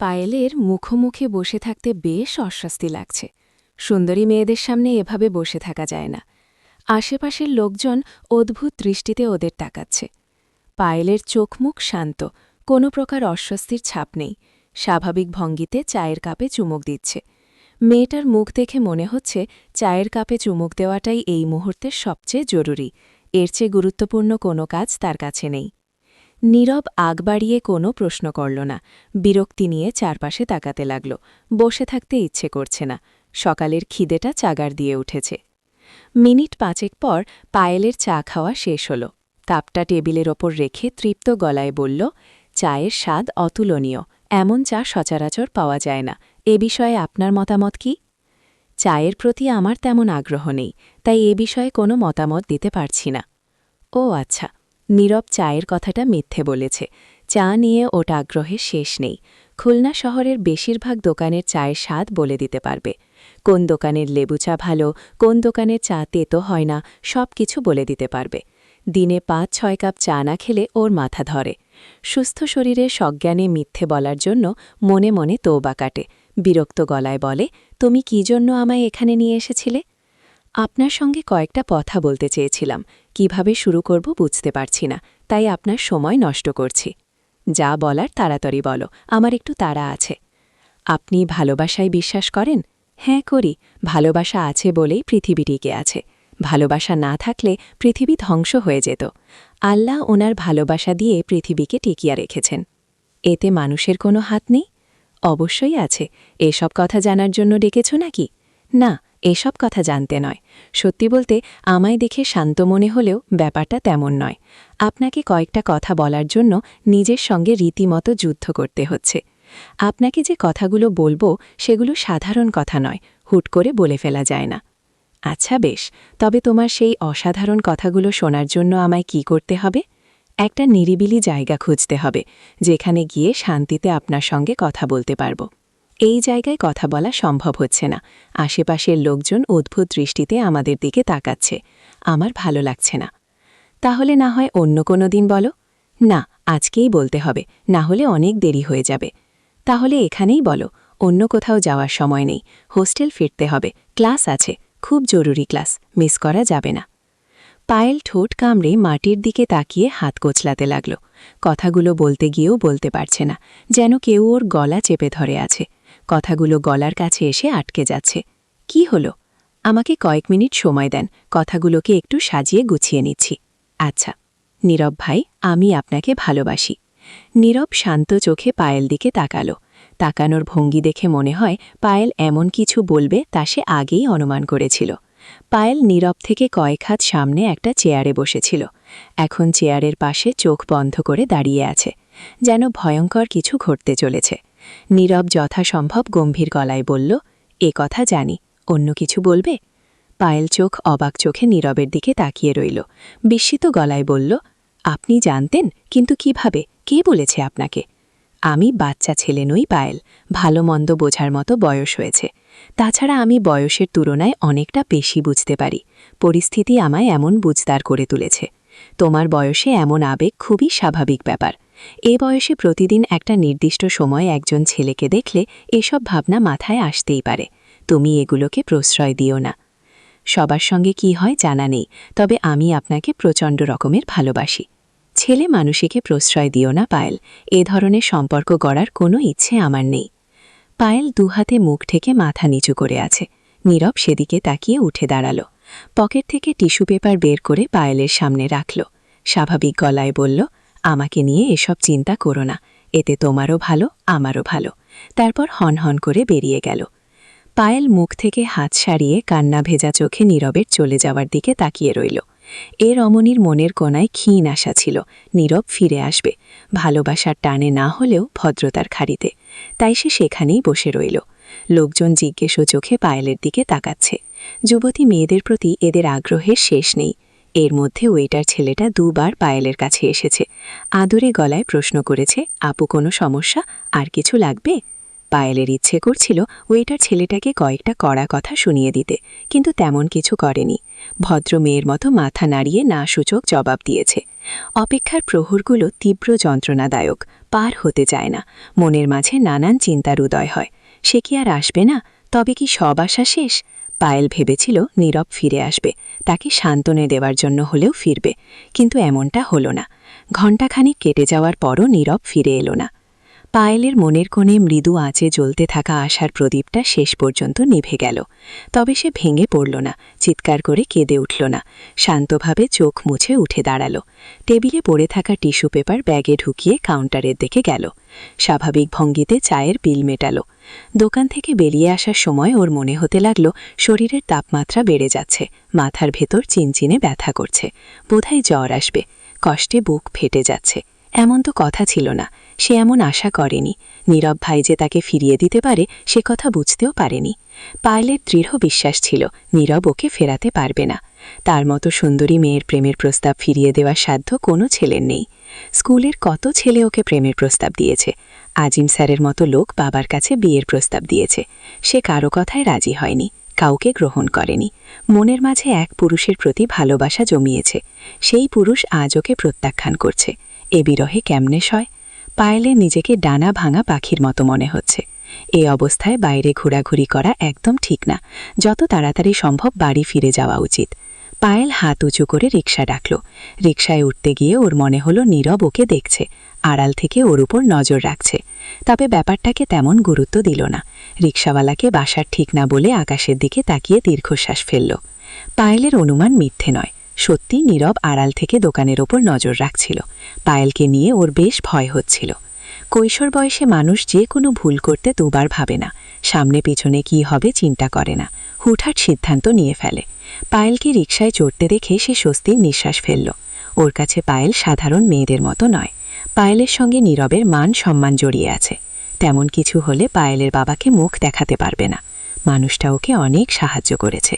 পায়েলের মুখোমুখি বসে থাকতে বেশ অস্বস্তি লাগছে। সুন্দরী মেয়েদের সামনে এভাবে বসে থাকা যায় না। আশেপাশের লোকজন অদ্ভুত দৃষ্টিতে ওদের তাকাচ্ছে। পায়েলের চোখমুখ শান্ত, কোনো প্রকার অস্বস্তির ছাপ নেই। স্বাভাবিক ভঙ্গিতে চায়ের কাপে চুমুক দিচ্ছে। মেয়েটার মুখ দেখে মনে হচ্ছে চায়ের কাপে চুমুক দেওয়াটাই এই মুহূর্তের সবচেয়ে জরুরি। এর চেয়ে গুরুত্বপূর্ণ কোনো কাজ তার কাছে নেই। নীরব আগ বাড়িয়ে কোনো প্রশ্ন করল না। বিরক্তি নিয়ে চারপাশে তাকাতে লাগল। বসে থাকতে ইচ্ছে করছে না। সকালের খিদেটা চাগার দিয়ে উঠেছে। মিনিট 5 পর পায়েলের চা খাওয়া শেষ হল। কাপটা টেবিলের ওপর রেখে তৃপ্ত গলায় বলল, চায়ের স্বাদ অতুলনীয়। এমন চা সচরাচর পাওয়া যায় না। এ বিষয়ে আপনার মতামত কি? চায়ের প্রতি আমার তেমন আগ্রহ নেই, তাই এ বিষয়ে কোনো মতামত দিতে পারছি না। ও আচ্ছা। নীরব চায়ের কথাটা মিথ্যে বলেছে। চা নিয়ে ওটা আগ্রহের শেষ নেই। খুলনা শহরের বেশিরভাগ দোকানের চায়ের স্বাদ বলে দিতে পারবে। কোন দোকানের লেবু চা ভালো, কোন দোকানের চা তেতো হয় না, সব কিছু বলে দিতে পারবে। দিনে 5-6 কাপ চা না খেলে ওর মাথা ধরে। সুস্থ শরীরে সজ্ঞানে মিথ্যে বলার জন্য মনে মনে তৌবা কাটে। বিরক্ত গলায় বলে, তুমি কি জন্য আমায় এখানে নিয়ে এসেছিলে? আপনার সঙ্গে কয়েকটা কথা বলতে চেয়েছিলাম। কিভাবে শুরু করব বুঝতে পারছি না, তাই আপনার সময় নষ্ট করছি। যা বলার তাড়াতাড়ি বলো, আমার একটু তাড়া আছে। আপনি ভালোবাসায় বিশ্বাস করেন? হ্যাঁ, করি। ভালোবাসা আছে বলেই পৃথিবী টিকে আছে। ভালোবাসা না থাকলে পৃথিবী ধ্বংস হয়ে যেত। আল্লাহ ওনার ভালোবাসা দিয়ে পৃথিবীকে টিকিয়ে রেখেছেন। এতে মানুষের কোনো হাত নেই? অবশ্যই আছে। এসব কথা জানার জন্য ডেকেছ নাকি? না, এসব কথা জানতে নয়। সত্যি বলতে আমায় দেখে শান্ত মনে হলেও ব্যাপারটা তেমন নয়। আপনাকে কয়েকটা কথা বলার জন্য নিজের সঙ্গে রীতিমতো যুদ্ধ করতে হচ্ছে। আপনাকে যে কথাগুলো বলবো সেগুলো সাধারণ কথা নয়, হুট করে বলে ফেলা যায় না। আচ্ছা বেশ, তবে তোমার সেই অসাধারণ কথাগুলো শোনার জন্য আমায় কি করতে হবে? একটা নিরিবিলি জায়গা খুঁজতে হবে, যেখানে গিয়ে শান্তিতে আপনার সঙ্গে কথা বলতে পারব। এই জায়গায় কথা বলা সম্ভব হচ্ছে না। আশেপাশের লোকজন অদ্ভুত দৃষ্টিতে আমাদের দিকে তাকাচ্ছে। আমার ভালো লাগছে না। তাহলে না হয় অন্য কোনো দিন বলো? না, আজকেই বলতে হবে, না হলে অনেক দেরি হয়ে যাবে। তাহলে এখানেই বলো, অন্য কোথাও যাওয়ার সময় নেই। হোস্টেল ফিরতে হবে, ক্লাস আছে, খুব জরুরি ক্লাস, মিস করা যাবে না। পায়েল ঠোঁট কামড়ে মাটির দিকে তাকিয়ে হাত কোচলাতে লাগল। কথাগুলো বলতে গিয়েও বলতে পারছে না, যেন কেউ ওর গলা চেপে ধরে আছে। কথাগুলো গলার কাছে এসে আটকে যাচ্ছে। কি হলো? আমাকে কয়েক মিনিট সময় দেন, কথাগুলোকে একটু সাজিয়ে গুছিয়ে নিচ্ছি। আচ্ছা। নীরব ভাই, আমি আপনাকে ভালোবাসি। নীরব শান্ত চোখে পায়েল দিকে তাকালো। তাকানোর ভঙ্গি দেখে মনে হয় পায়েল এমন কিছু বলবে তা সে আগেই অনুমান করেছিল। পায়েল নীরব থেকে কয়েক হাত সামনে একটা চেয়ারে বসেছিল। এখন চেয়ারের পাশে চোখ বন্ধ করে দাঁড়িয়ে আছে, যেন ভয়ঙ্কর কিছু ঘটতে চলেছে। নীরব যথাসম্ভব গম্ভীর গলায় বলল, এ কথা জানি, অন্য কিছু বলবে? পায়েল চোখ অবাক চোখে নীরবের দিকে তাকিয়ে রইল। বিস্মিত গলায় বলল, আপনি জানতেন, কিন্তু কিভাবে? কে বলেছে আপনাকে? আমি বাচ্চা ছেলে নই পায়েল, ভালো মন্দ বোঝার মতো বয়স হয়েছে। তাছাড়া আমি বয়সের তুলনায় অনেকটা বেশি বুঝতে পারি। পরিস্থিতি আমায় এমন বুঝদার করে তুলেছে। তোমার বয়সে এমন আবেগ খুবই স্বাভাবিক ব্যাপার। এ বয়সে প্রতিদিন একটা নির্দিষ্ট সময় একজন ছেলেকে দেখলে এসব ভাবনা মাথায় আসতেই পারে। তুমি এগুলোকে প্রশ্রয় দিও না। সবার সঙ্গে কি হয় জানা নেই, তবে আমি আপনাকে প্রচণ্ড রকমের ভালোবাসি। ছেলে মানুষকে প্রশ্রয় দিও না পায়েল, এ ধরনের সম্পর্ক গড়ার কোনো ইচ্ছে আমার নেই। পায়েল দুহাতে মুখ ঠেকে মাথা নিচু করে আছে। নীরব সেদিকে তাকিয়ে উঠে দাঁড়াল। পকেট থেকে টিস্যু পেপার বের করে পায়েলের সামনে রাখল। স্বাভাবিক গলায় বলল, আমাকে নিয়ে এসব চিন্তা করো না, এতে তোমারও ভালো, আমারও ভালো। তারপর হনহন করে বেরিয়ে গেল। পায়েল মুখ থেকে হাত সারিয়ে কান্না ভেজা চোখে নীরবের চলে যাওয়ার দিকে তাকিয়ে রইল। এ রমণীর মনের কোনায় ক্ষীণ আশা ছিল, নীরব ফিরে আসবে, ভালোবাসার টানে না হলেও ভদ্রতার খাড়িতে। তাই সে সেখানেই বসে রইল। লোকজন জিজ্ঞেস চোখে পায়েলের দিকে তাকাচ্ছে। যুবতী মেয়েদের প্রতি এদের আগ্রহের শেষ নেই। এর মধ্যে ওয়েটার ছেলেটা দুবার পায়েলের কাছে এসেছে। আদরে গলায় প্রশ্ন করেছে, আপু কোনো সমস্যা, আর কিছু লাগবে? পায়েলের ইচ্ছে করছিল ওয়েটার ছেলেটাকে কয়েকটা কড়া কথা শুনিয়ে দিতে, কিন্তু তেমন কিছু করেনি। ভদ্র মেয়ের মতো মাথা নাড়িয়ে না সূচক জবাব দিয়েছে। অপেক্ষার প্রহরগুলো তীব্র যন্ত্রণাদায়ক, পার হতে চায় না। মনের মাঝে নানান চিন্তার উদয় হয়। সে কি আর আসবে না? তবে কি সব আশা শেষ? পায়েল ভেবেছিল নীরব ফিরে আসবে, তাকে সান্ত্বনা দেওয়ার জন্য হলেও ফিরবে, কিন্তু এমনটা হলো না। ঘণ্টাখানিক কেটে যাওয়ার পরও নীরব ফিরে এলো না। পায়েলের মনের কোণে মৃদু আঁচে জ্বলতে থাকা আশার প্রদীপটা শেষ পর্যন্ত নিভে গেল। তবে সে ভেঙে পড়ল না, চিৎকার করে কেঁদে উঠল না। শান্তভাবে চোখ মুছে উঠে দাঁড়াল। টেবিলে পড়ে থাকা টিস্যু পেপার ব্যাগে ঢুকিয়ে কাউন্টারের দিকে গেল। স্বাভাবিক ভঙ্গিতে চায়ের বিল মেটাল। দোকান থেকে বেরিয়ে আসার সময় ওর মনে হতে লাগল শরীরের তাপমাত্রা বেড়ে যাচ্ছে, মাথার ভেতর চিনচিনে ব্যথা করছে, বোধহয় জ্বর আসবে। কষ্টে বুক ফেটে যাচ্ছে। এমন তো কথা ছিল না, সে এমন আশা করেনি। নীরব ভাই যে তাকে ফিরিয়ে দিতে পারে সে কথা বুঝতেও পারেনি। পায়েলের দৃঢ় বিশ্বাস ছিল নীরব ওকে ফেরাতে পারবে না। তার মতো সুন্দরী মেয়ের প্রেমের প্রস্তাব ফিরিয়ে দেওয়ার সাধ্য কোনো ছেলের নেই। স্কুলের কত ছেলে ওকে প্রেমের প্রস্তাব দিয়েছে। আজিম স্যারের মতো লোক বাবার কাছে বিয়ের প্রস্তাব দিয়েছে। সে কারো কথায় রাজি হয়নি, কাউকে গ্রহণ করেনি। মনের মাঝে এক পুরুষের প্রতি ভালোবাসা জমিয়েছে। সেই পুরুষ আজ ওকে প্রত্যাখ্যান করছে। এ বিরহে কেমনে সয়? পায়েলে নিজেকে ডানা ভাঙা পাখির মতো মনে হচ্ছে। এই অবস্থায় বাইরে ঘোরাঘুরি করা একদম ঠিক না। যত তাড়াতাড়ি সম্ভব বাড়ি ফিরে যাওয়া উচিত। পায়েল হাত উঁচু করে রিকশা ডাকল। রিকশায় উঠতে গিয়ে ওর মনে হলো নীরব ওকে দেখছে, আড়াল থেকে ওর উপর নজর রাখছে। তবে ব্যাপারটাকে তেমন গুরুত্ব দিল না। রিকশাওয়ালাকে বাসার ঠিক না বলে আকাশের দিকে তাকিয়ে দীর্ঘশ্বাস ফেলল। পায়েলের অনুমান মিথ্যে নয়, সত্যি নীরব আড়াল থেকে দোকানের ওপর নজর রাখছিল। পায়েলকে নিয়ে ওর বেশ ভয় হচ্ছিল। কৈশোর বয়সে মানুষ যে কোনো ভুল করতে দুবার ভাবে না, সামনে পিছনে কি হবে চিন্তা করে না, হুটহাট সিদ্ধান্ত নিয়ে ফেলে। পায়েলকে রিকশায় চড়তে দেখে সে স্বস্তির নিঃশ্বাস ফেলল। ওর কাছে পায়েল সাধারণ মেয়েদের মতো নয়। পায়েলের সঙ্গে নীরবের মান সম্মান জড়িয়ে আছে। তেমন কিছু হলে পায়েলের বাবাকে মুখ দেখাতে পারবে না। মানুষটা ওকে অনেক সাহায্য করেছে।